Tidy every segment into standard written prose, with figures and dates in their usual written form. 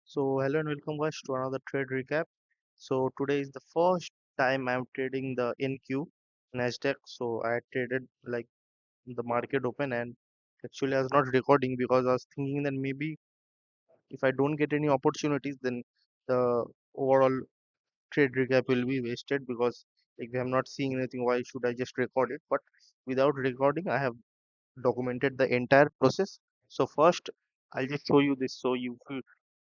So hello and welcome guys to another trade recap. So today is the first time I'm trading the NQ NASDAQ. So I traded like the market open and actually I was not recording because I was thinking that maybe if I don't get any opportunities then the overall trade recap will be wasted because if I'm not seeing anything, why should I just record it? But without recording I have documented the entire process. So first I'll just show you this so you feel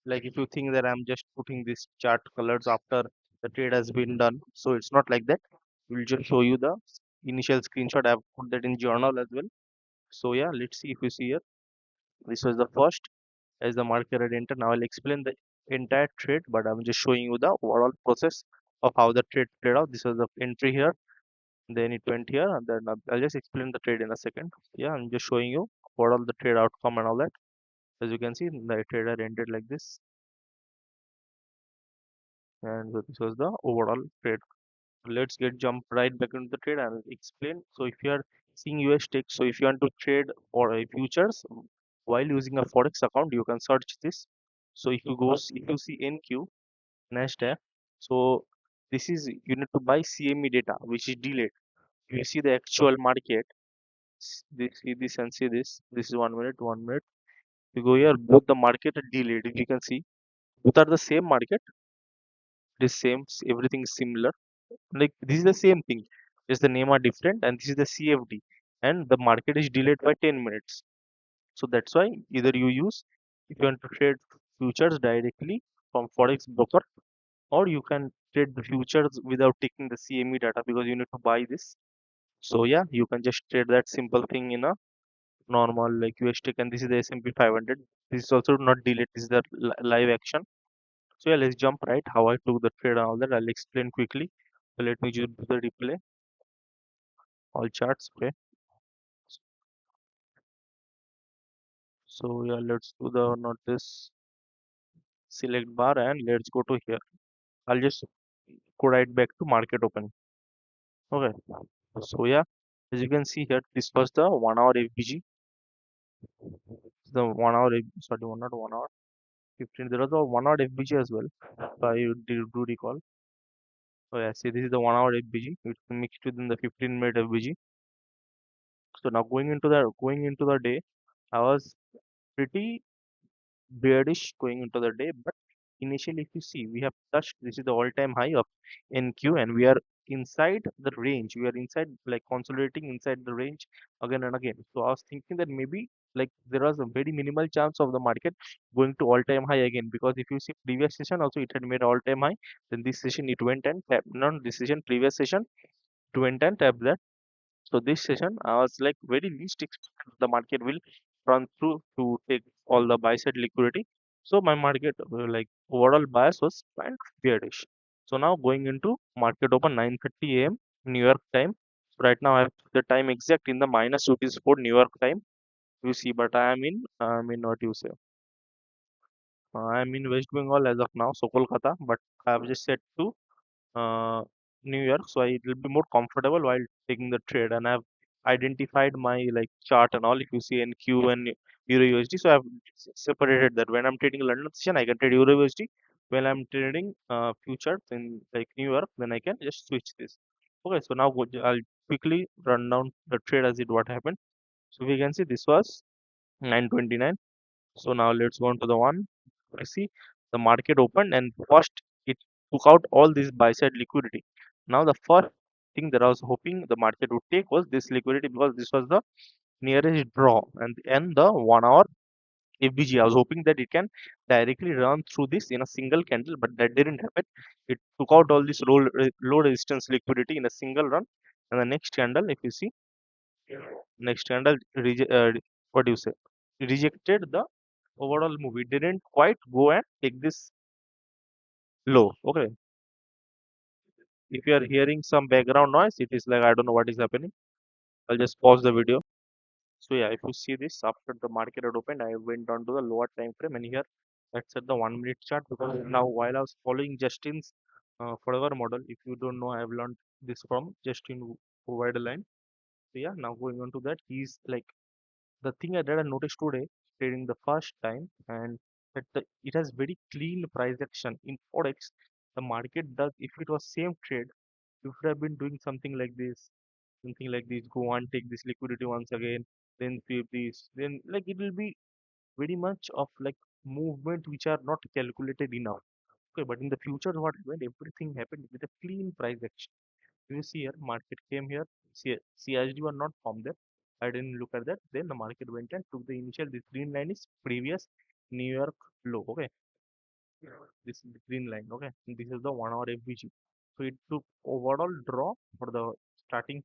like if you think that I'm just putting this chart colors after the trade has been done, so it's not like that. We'll just show you the initial screenshot. I've put that in journal as well. So yeah, let's see if you see here. This was the first as the market had entered. Now I'll explain the entire trade, but I'm just showing you the overall process of how the trade played out. This was the entry here, then it went here, and then I'll just explain the trade in a second. Yeah, I'm just showing you overall the trade outcome and all that. As you can see, the trade had ended like this, and so this was the overall trade. Let's get jump right back into the trade and explain. So if you are seeing US tech, so if you want to trade or futures while using a forex account, you can search this. So if you if you see NQ NASDAQ, so this is you need to buy CME data which is delayed. You see the actual market. See this and see this. This is 1 minute, 1 minute. You go here, both the market are delayed. If you can see, both are the same market. This same, everything is similar. Like this is the same thing, just the name are different, and this is the CFD, and the market is delayed by 10 minutes. So that's why either you use, if you want to trade futures directly from forex broker, or you can trade the futures without taking the CME data because you need to buy this. So yeah, you can just trade that simple thing in a normal like US tick, and this is the S&P 500. This is also not delayed, this is the live action. So yeah, let's jump right how I took the trade and all that. I'll explain quickly. So let me just do the replay, all charts. Okay. So yeah, let's do the not this select bar and let's go to here. I'll just go right back to market open. Okay. So yeah, as you can see here, this was the 1 hour FBG. The 1 hour, sorry, not 1 hour, 15. There was a 1 hour FBG as well. If I do recall. So yeah, see, this is the 1 hour FBG. It's mixed within the 15-minute FBG. So now going into the day, I was pretty bearish going into the day, but initially if you see we have touched, this is the all-time high of NQ, and we are inside the range, we are inside like consolidating inside the range again and again. So I was thinking that maybe like there was a very minimal chance of the market going to all-time high again, because if you see previous session also it had made all-time high, then this session it went and tapped, not this session, previous session it went and tapped that. So this session, I was like very least expected the market will run through to take all the buy side liquidity. So my market like overall bias was kind of bearish. So now going into market open 9:30 a.m. New York time. So right now I have the time exact in the minus rupees for New York time. You see, but I am in what you say. I am in West Bengal as of now, so Kolkata. But I have just set to uh, New York, so it will be more comfortable while taking the trade. And I've identified my like chart and all. If you see NQ and Euro USD, so I've separated that. When I'm trading London session, I can trade Euro USD. When I'm trading futures in like New York, then I can just switch this. Okay, so now I'll quickly run down the trade as it what happened. So we can see this was 9:29. So now let's go on to the one. I see the market opened and first it took out all this buy side liquidity. Now the first thing that I was hoping the market would take was this liquidity, because this was the nearest draw and the 1 hour FBG. I was hoping that it can directly run through this in a single candle, but that didn't happen. It took out all this low resistance liquidity in a single run. And the next candle, if you see, next candle, what do you say? Rejected the overall move. It didn't quite go and take this low. Okay. If you are hearing some background noise, it is like I don't know what is happening. I'll just pause the video. So yeah, if you see this after the market had opened, I went down to the lower time frame, and here let's set the 1 minute chart, because now while I was following Justin's forever model, if you don't know, I have learned this from Justin wide line. So yeah, now going on to that, he's like the thing that I noticed today trading the first time, and that it has very clean price action. In forex, the market does, if it was same trade, if it have been doing something like this, go and take this liquidity once again, then save this, then like it will be very much of like movement which are not calculated enough. Okay, but in the future, what happened? Everything happened with a clean price action. You see here, market came here, CSD were not formed there. I didn't look at that. Then the market went and took the initial. This green line is previous New York low. Okay, this is the green line. Okay, and this is the 1 hour FBG. So it took overall draw for the starting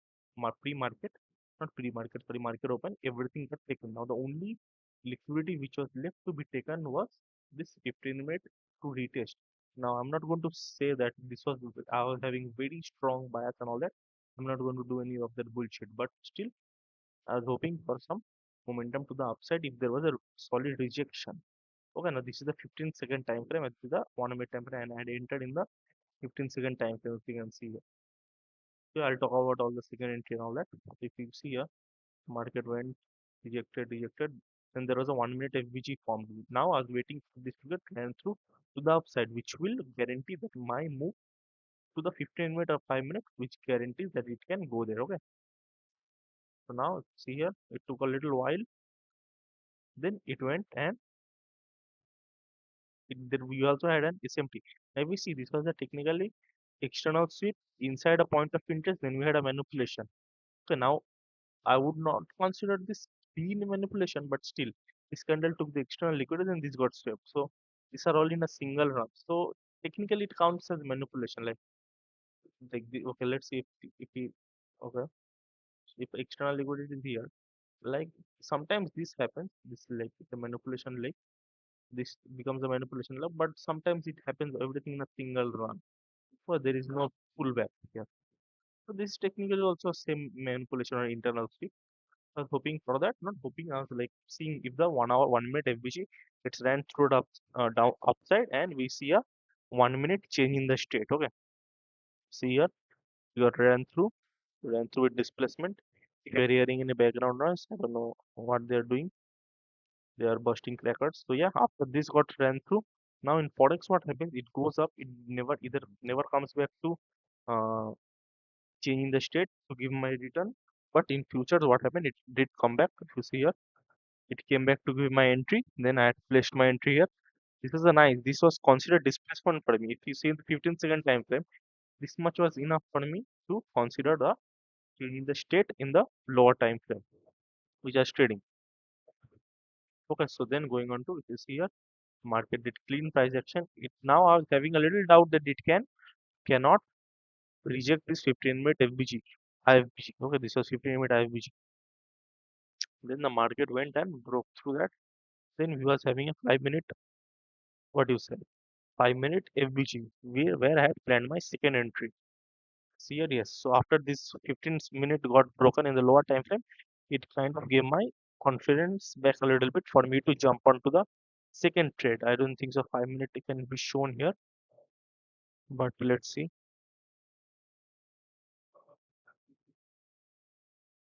pre-market, not pre-market, sorry, market open. Everything got taken. Now the only liquidity which was left to be taken was this 15-minute to retest. Now I'm not going to say that this was I was having very strong bias and all that. I'm not going to do any of that bullshit. But still, I was hoping for some momentum to the upside if there was a solid rejection. Okay, now this is the 15-second time frame. This is the 1 minute time frame, and I had entered in the 15-second time frame. If you can see here. So I'll talk about all the second entry and all that. If you see here, market went rejected. Then there was a 1 minute FBG formed. Now I was waiting for this to get ran through to the upside, which will guarantee that my move to the 15-minute or 5 minutes, which guarantees that it can go there. Okay. So now see here, it took a little while. Then it went and then we also had an SMT. Now we see this was a technically external sweep inside a point of interest. Then we had a manipulation. Okay, now I would not consider this being a manipulation, but still, this candle took the external liquidity and this got swept. So these are all in a single run. So technically, it counts as manipulation. Okay, let's see if we okay, if external liquidity is here, like sometimes this happens. This like the manipulation like this becomes a manipulation leg, but sometimes it happens everything in a single run. So there is no pullback here. So this technically also same manipulation or internal sweep. I was hoping for that, not hoping. I was like seeing if the 1 hour, 1 minute FBG it's ran through the down upside, and we see a 1 minute change in the state. Okay, see here you got ran through with displacement. If you're hearing any background noise, I don't know what they're doing. They are bursting crackers. So yeah, after this got ran through, now in forex what happens? It goes up. It never comes back to uh, changing the state to give my return. But in futures, what happened? It did come back. If you see here, it came back to give my entry. Then I had placed my entry here. This is a nice. This was considered displacement for me. If you see in the 15-second time frame, this much was enough for me to consider the changing the state in the lower time frame, which I was trading. Okay, so then going on to if you see here, market did clean price action. It now I was having a little doubt that it cannot reject this 15-minute FBG. IFBG. Okay, this was 15-minute IFBG. Then the market went and broke through that. Then we was having a 5 minute, what do you say, 5 minute FBG where I had planned my second entry. See here, yes. So after this 15-minute got broken in the lower time frame, it kind of gave my confidence back a little bit for me to jump onto the second trade. I don't think so 5 minute can be shown here, but let's see.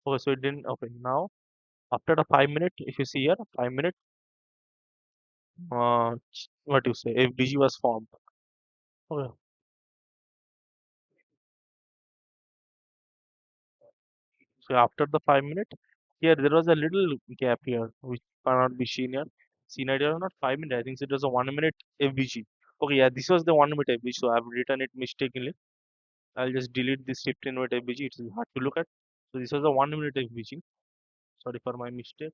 Okay, so it didn't. Okay, now after the 5 minute, if you see here, 5 minute, what you say, FBG was formed. Okay, so after the 5 minute, here there was a little gap here which cannot be seen here. Seen it here, not 5 minute. I think it was a 1 minute FBG. Okay, yeah, this was the 1 minute FBG. So I've written it mistakenly. I'll just delete this 15-minute FBG. It's hard to look at. So this was a 1 minute FBG. Sorry for my mistake.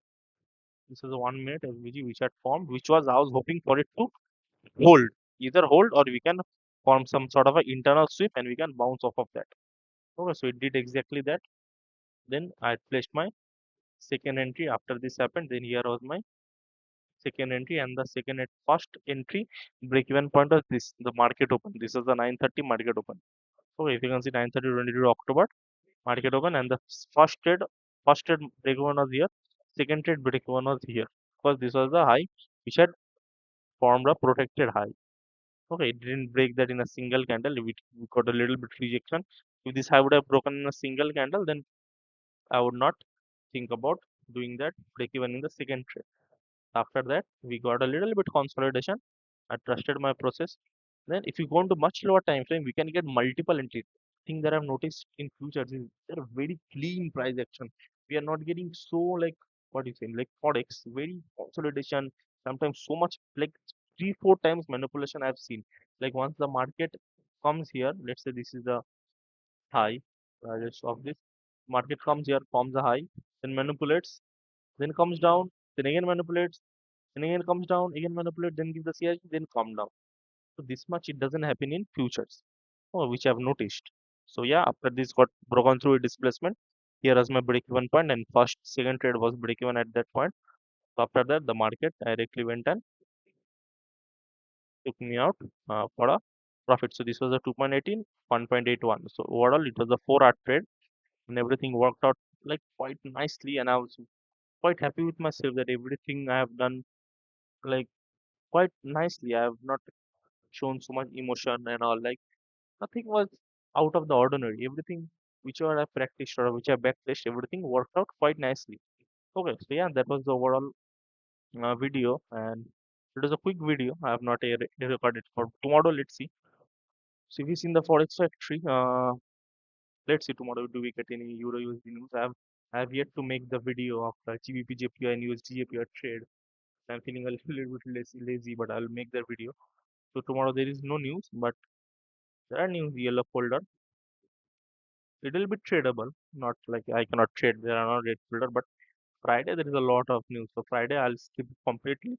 This was a 1 minute FBG which had formed, which was I was hoping for it to hold, either hold or we can form some sort of an internal sweep and we can bounce off of that. Okay, so it did exactly that. Then I placed my second entry after this happened. Then here was my second entry, and the second at first entry break even point was this, the market open. This is the 9:30 market open. So if you can see 9:30 22 October market open, and the first trade break even was here, second trade break even was here, because this was the high which had formed a protected high. Okay, it didn't break that in a single candle. We got a little bit rejection. If this high would have broken in a single candle, then I would not think about doing that break even in the second trade. After that, we got a little bit consolidation. I trusted my process. Then, if you go into much lower time frame, we can get multiple entries. Thing that I've noticed in futures is they're very clean price action. We are not getting so like what do you say like forex, very consolidation. Sometimes so much like 3 4 times manipulation I've seen. Like once the market comes here, let's say this is the high price of this market comes here, forms a high, then manipulates, then comes down, then again manipulates, then again comes down, again manipulate, then give the CI, then come down. So this much it doesn't happen in futures, which I've noticed. So yeah, after this got broken through a displacement, here is my break even point, and first second trade was break even at that point. So after that, the market directly went and took me out for a profit. So this was a 2.18, 1.81. So overall, it was a 4 hour trade, and everything worked out like quite nicely, and I was quite happy with myself that everything I have done like quite nicely. I have not shown so much emotion and all. Like nothing was out of the ordinary. Everything whichever I practiced or which I backtested, everything worked out quite nicely. Okay, so yeah, that was the overall video, and it was a quick video. I have not recorded for tomorrow. Let's see. So if you seen the Forex Factory, let's see tomorrow do we get any Euro USD news. I have yet to make the video of GBP JPY and USD JPY trade. I'm feeling a little bit lazy, but I'll make that video. So tomorrow there is no news, but there are news yellow folder. It will be tradable, not like I cannot trade. There are no red folder, but Friday there is a lot of news. So Friday I'll skip it completely,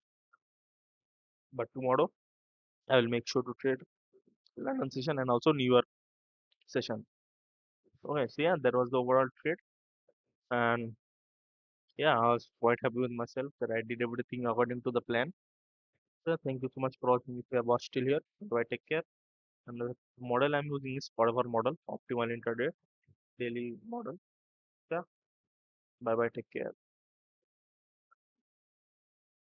but tomorrow I will make sure to trade London session and also New York session. Okay, so yeah, that was the overall trade, and yeah, I was quite happy with myself that I did everything according to the plan. So thank you so much for watching. If you have watched till here, bye. Take care. And the model I'm using is forever model, optimal intraday daily model. Yeah, bye bye. Take care.